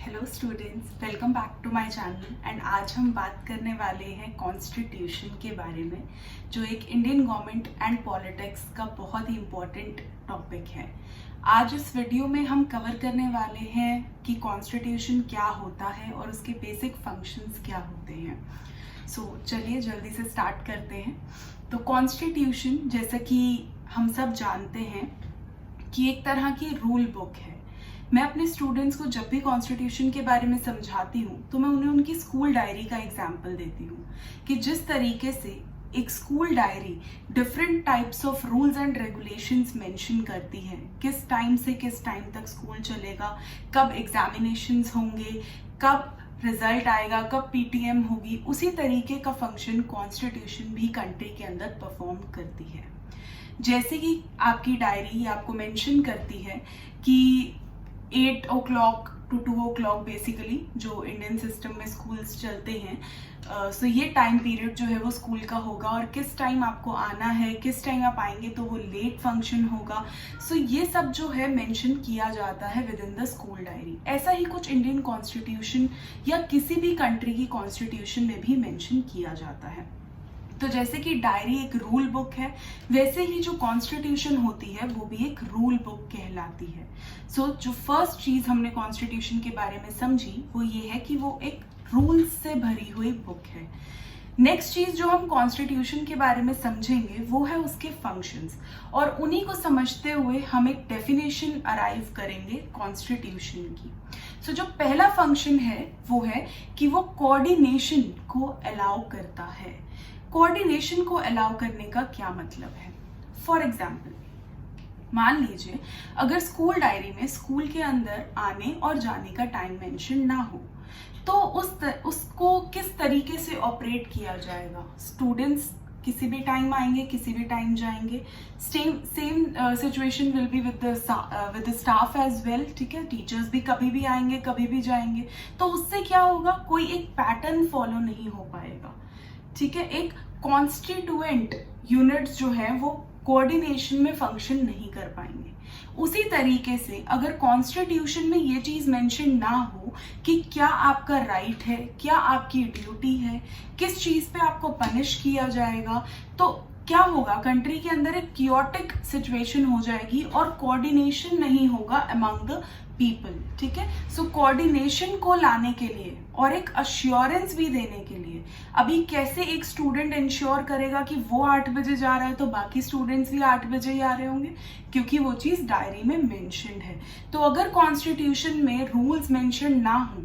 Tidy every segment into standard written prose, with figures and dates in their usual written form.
Hello students, welcome back to my channel. And आज हम बात करने वाले हैं कॉन्स्टिट्यूशन के बारे में, जो एक इंडियन गवर्नमेंट एंड पॉलिटिक्स का बहुत ही इम्पोर्टेंट टॉपिक है। आज इस वीडियो में हम कवर करने वाले हैं कि कॉन्स्टिट्यूशन क्या होता है और उसके बेसिक फंक्शंस क्या होते हैं। चलिए जल्दी से स्टार्ट करते हैं। तो कॉन्स्टिट्यूशन, जैसा कि हम सब जानते हैं, कि एक तरह की रूल बुक है। मैं अपने स्टूडेंट्स को जब भी कॉन्स्टिट्यूशन के बारे में समझाती हूँ तो मैं उन्हें उनकी स्कूल डायरी का एग्जाम्पल देती हूँ कि जिस तरीके से एक school diary different types of rules and regulations mention करती है, किस टाइम से किस टाइम तक स्कूल चलेगा, कब एग्जामिनेशंस होंगे, कब रिजल्ट आएगा, कब पीटीएम होगी, उसी तरीके का फंक्शन कॉन्स्टिट्यूशन भी कंट्री के अंदर परफॉर्म करती है। जैसे कि आपकी डायरी आपको मेंशन करती है कि 8 o'clock to 2 o'clock बेसिकली जो इंडियन सिस्टम में स्कूल्स चलते हैं, सो ये टाइम पीरियड जो है वो स्कूल का होगा और किस टाइम आपको आना है, किस टाइम आप आएंगे तो वो लेट फंक्शन होगा। सो ये सब जो है मेंशन किया जाता है with in the school diary. ऐसा ही कुछ इंडियन कॉन्स्टिट्यूशन या किसी भी कंट्री की कॉन्स्टिट्यूशन में भी मेंशन किया जाता है। तो जैसे कि डायरी एक रूल बुक है, वैसे ही जो कॉन्स्टिट्यूशन होती है वो भी एक रूल बुक कहलाती है। जो फर्स्ट चीज हमने कॉन्स्टिट्यूशन के बारे में समझी वो ये है कि वो एक रूल्स से भरी हुई बुक है। नेक्स्ट चीज जो हम कॉन्स्टिट्यूशन के बारे में समझेंगे वो है उसके फंक्शंस, और उन्हीं को समझते हुए हम एक डेफिनेशन अराइव करेंगे कॉन्स्टिट्यूशन की। जो पहला फंक्शन है वो है कि वो कोऑर्डिनेशन को अलाउ करता है। कोऑर्डिनेशन को अलाउ करने का क्या मतलब है? फॉर एग्जाम्पल, मान लीजिए अगर स्कूल डायरी में स्कूल के अंदर आने और जाने का टाइम मेंशन ना हो तो उसको किस तरीके से ऑपरेट किया जाएगा। स्टूडेंट्स किसी भी टाइम आएंगे, किसी भी टाइम जाएंगे। Same situation will be with the staff as well. ठीक है, टीचर्स भी कभी भी आएंगे, कभी भी जाएंगे। तो उससे क्या होगा, कोई एक पैटर्न फॉलो नहीं हो पाएगा। ठीक है, एक कॉन्स्टिट्यूएंट यूनिट्स जो है वो कोऑर्डिनेशन में फंक्शन नहीं कर पाएंगे। उसी तरीके से अगर कॉन्स्टिट्यूशन में ये चीज मेंशन ना हो कि क्या आपका राइट है, क्या आपकी ड्यूटी है, किस चीज पे आपको पनिश किया जाएगा, तो क्या होगा, कंट्री के अंदर एक क्योटिक सिचुएशन हो जाएगी और कोऑर्डिनेशन नहीं होगा अमंग द पीपल। ठीक है, कोऑर्डिनेशन को लाने के लिए और एक अश्योरेंस भी देने के लिए, अभी कैसे एक स्टूडेंट इंश्योर करेगा कि वो 8 बजे जा रहा है तो बाकी स्टूडेंट्स भी 8 बजे ही आ रहे होंगे, क्योंकि वो चीज डायरी में मेंशन्ड है। तो अगर कॉन्स्टिट्यूशन में रूल्स मेंशन ना हो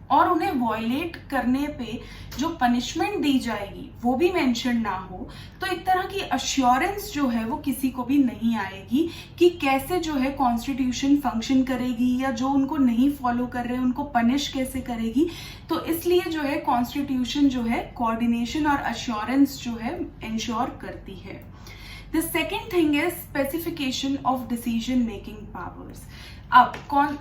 और उन्हें वॉयलेट करने पे जो पनिशमेंट दी जाएगी वो भी मेंशन ना हो, तो एक तरह की अश्योरेंस जो है वो किसी को भी नहीं आएगी कि कैसे जो है कॉन्स्टिट्यूशन फंक्शन करेगी, या जो उनको नहीं फॉलो कर रहे उनको पनिश कैसे करेगी। तो इसलिए जो है कॉन्स्टिट्यूशन जो है कोऑर्डिनेशन और अश्योरेंस जो है इंश्योर करती है। The second thing is specification of decision making powers। अब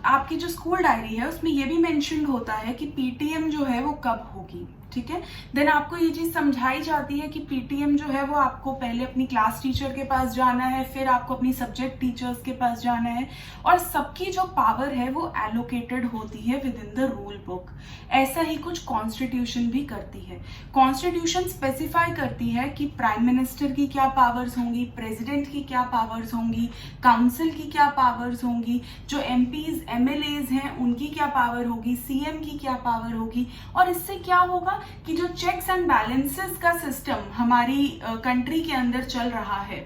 आपकी जो स्कूल डायरी है उसमें ये भी मेंशन होता है कि पीटीएम जो है वो कब होगी। ठीक है, देन आपको ये चीज समझाई जाती है कि पीटीएम जो है वो आपको पहले अपनी क्लास टीचर के पास जाना है, फिर आपको अपनी सब्जेक्ट टीचर्स के पास जाना है, और सबकी जो पावर है वो एलोकेटेड होती है with in the rule book. ऐसा ही कुछ कॉन्स्टिट्यूशन भी करती है। कॉन्स्टिट्यूशन स्पेसिफाई करती है कि प्राइम मिनिस्टर की क्या पावर्स होंगी, प्रेसिडेंट की क्या पावर्स होंगी, काउंसिल की क्या पावर्स होंगी, जो एमपीज एमएलएज हैं उनकी क्या पावर होगी, सीएम की क्या पावर होगी। और इससे क्या होगा कि जो चेक्स एंड बैलेंसेस का सिस्टम हमारी कंट्री के अंदर चल रहा है,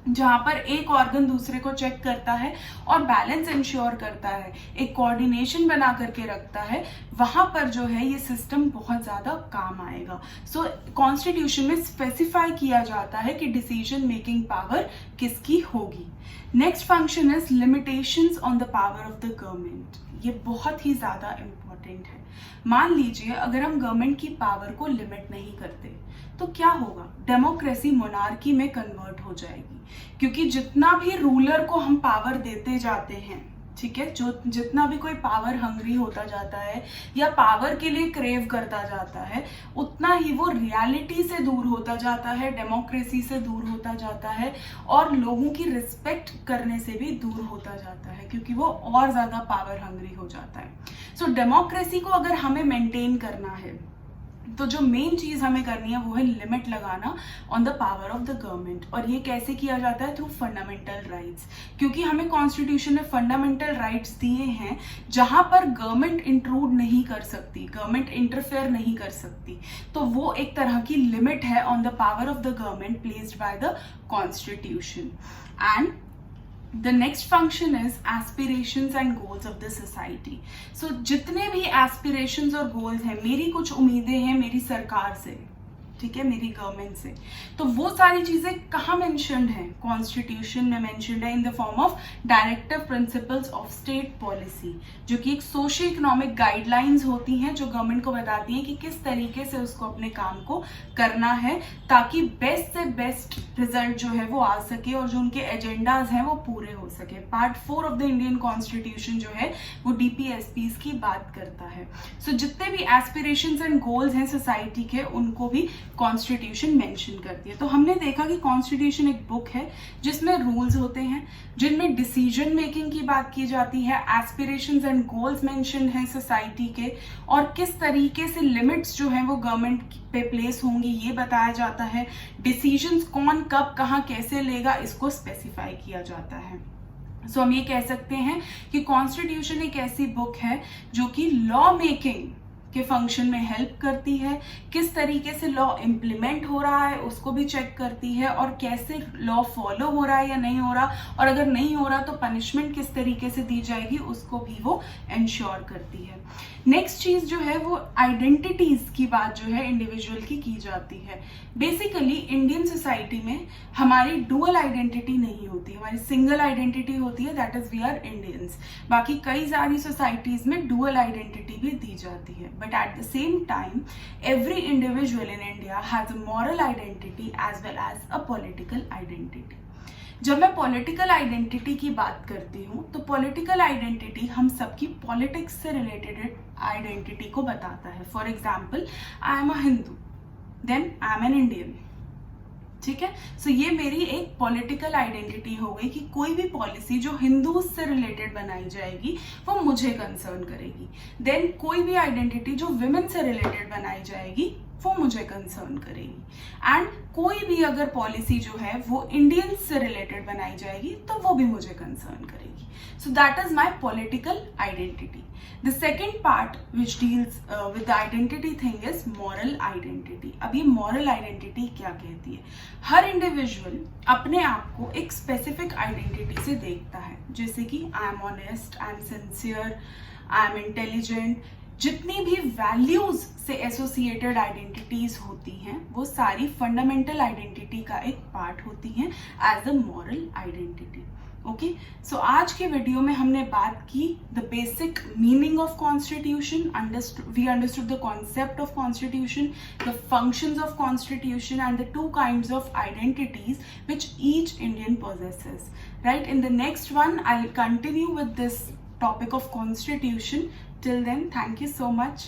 जहां पर एक ऑर्गन दूसरे को चेक करता है और बैलेंस इंश्योर करता है, एक कोऑर्डिनेशन बना करके रखता है, वहां पर जो है ये सिस्टम बहुत ज्यादा काम आएगा। कॉन्स्टिट्यूशन में स्पेसिफाई किया जाता है कि डिसीजन मेकिंग पावर किसकी होगी। Next function is limitations on the power of the government. ये बहुत ही ज्यादा इंपॉर्टेंट है। मान लीजिए अगर हम गवर्नमेंट की पावर को लिमिट नहीं करते तो क्या होगा, डेमोक्रेसी मोनार्की में कन्वर्ट हो जाएगी, क्योंकि जितना भी रूलर को हम पावर देते जाते हैं, ठीक है। जो जितना भी कोई पावर हंग्री होता जाता है या पावर के लिए क्रेव करता जाता है, उतना ही वो रियलिटी से दूर होता जाता है, डेमोक्रेसी से दूर होता जाता है और लोगों की रिस्पेक्ट करने से भी दूर होता जाता है, क्योंकि वो और ज्यादा पावर हंग्री हो जाता है। सो डेमोक्रेसी को अगर हमें मेंटेन करना है तो जो मेन चीज हमें करनी है वो है लिमिट लगाना on the power of the government. और ये कैसे किया जाता है? थ्रू फंडामेंटल राइट्स, क्योंकि हमें कॉन्स्टिट्यूशन में फंडामेंटल राइट्स दिए हैं जहां पर गवर्नमेंट इंट्रूड नहीं कर सकती, गवर्नमेंट इंटरफेयर नहीं कर सकती। तो वो एक तरह की लिमिट है on the power of the government placed by the constitution. And The next function is aspirations and goals of the society. So जितने भी aspirations और goals हैं, मेरी कुछ उम्मीदें हैं मेरी सरकार से, ठीक है, मेरी गवर्नमेंट से, तो वो सारी चीजें कहाँ मेंशन्ड है? कॉन्स्टिट्यूशन में मेंशन्ड है in the form of directive principles of state policy, जो कि एक सोशो इकोनॉमिक गाइडलाइंस होती हैं जो गवर्नमेंट को बताती हैं कि किस तरीके से उसको अपने काम को करना है ताकि बेस्ट से बेस्ट रिजल्ट जो है वो आ सके और जो उनके एजेंडाज हैं वो पूरे हो सके। Part 4 of the Indian constitution जो है वो डीपीएसपीज की बात करता है। सो जितने भी एस्पिरेशंस एंड गोल्स हैं सोसाइटी के, उनको भी कॉन्स्टिट्यूशन मेंशन करती है। तो हमने देखा कि कॉन्स्टिट्यूशन एक बुक है जिसमें रूल्स होते हैं, जिनमें डिसीजन मेकिंग की बात की जाती है, एस्पिरेशंस एंड गोल्स मेंशन है सोसाइटी के, और किस तरीके से लिमिट्स जो है वो गवर्नमेंट पे प्लेस होंगी ये बताया जाता है। डिसीजंस कौन कब कहाँ कैसे लेगा इसको स्पेसिफाई किया जाता है। सो हम ये कह सकते हैं कि कॉन्स्टिट्यूशन एक ऐसी बुक है जो कि लॉ मेकिंग के फंक्शन में हेल्प करती है, किस तरीके से लॉ इम्प्लीमेंट हो रहा है उसको भी चेक करती है, और कैसे लॉ फॉलो हो रहा है या नहीं हो रहा, और अगर नहीं हो रहा तो पनिशमेंट किस तरीके से दी जाएगी उसको भी वो इंश्योर करती है। नेक्स्ट चीज जो है वो आइडेंटिटीज की बात जो है इंडिविजुअल की जाती है। बेसिकली इंडियन सोसाइटी में हमारी डुअल आइडेंटिटी नहीं होती, हमारी सिंगल आइडेंटिटी होती है, that is we are Indians. बाकी कई सारी सोसाइटीज में डुअल आइडेंटिटी भी दी जाती है, but at the same time every individual in India has a moral identity as well as a political identity. जब मैं पॉलिटिकल आइडेंटिटी की बात करती हूँ तो पॉलिटिकल आइडेंटिटी हम सबकी पॉलिटिक्स से रिलेटेड आइडेंटिटी को बताता है। For example, I am a Hindu, then I am an Indian, ठीक है। सो ये मेरी एक पॉलिटिकल आइडेंटिटी हो गई कि कोई भी पॉलिसी जो हिंदू से रिलेटेड बनाई जाएगी वो मुझे कंसर्न करेगी। देन कोई भी आइडेंटिटी जो विमेन से रिलेटेड बनाई जाएगी वो मुझे कंसर्न करेगी। एंड कोई भी अगर पॉलिसी जो है वो इंडियन से रिलेटेड बनाई जाएगी तो वो भी मुझे कंसर्न करेगी। So that is my political identity. The second part which deals with the identity thing is moral identity. अब ये moral identity क्या कहती है? हर इंडिविजुअल अपने आप को एक स्पेसिफिक आइडेंटिटी से देखता है, जैसे कि I am honest, I am sincere, I am intelligent. जितनी भी वैल्यूज से एसोसिएटेड आइडेंटिटीज होती हैं वो सारी फंडामेंटल आइडेंटिटी का एक पार्ट होती हैं as a moral identity. Okay, so आज के वीडियो में हमने बात की the basic meaning of constitution, we understood the concept of constitution, the functions of constitution and the two kinds of identities which each Indian possesses. Right, in the next one I'll continue with this topic of constitution. Till then, thank you so much.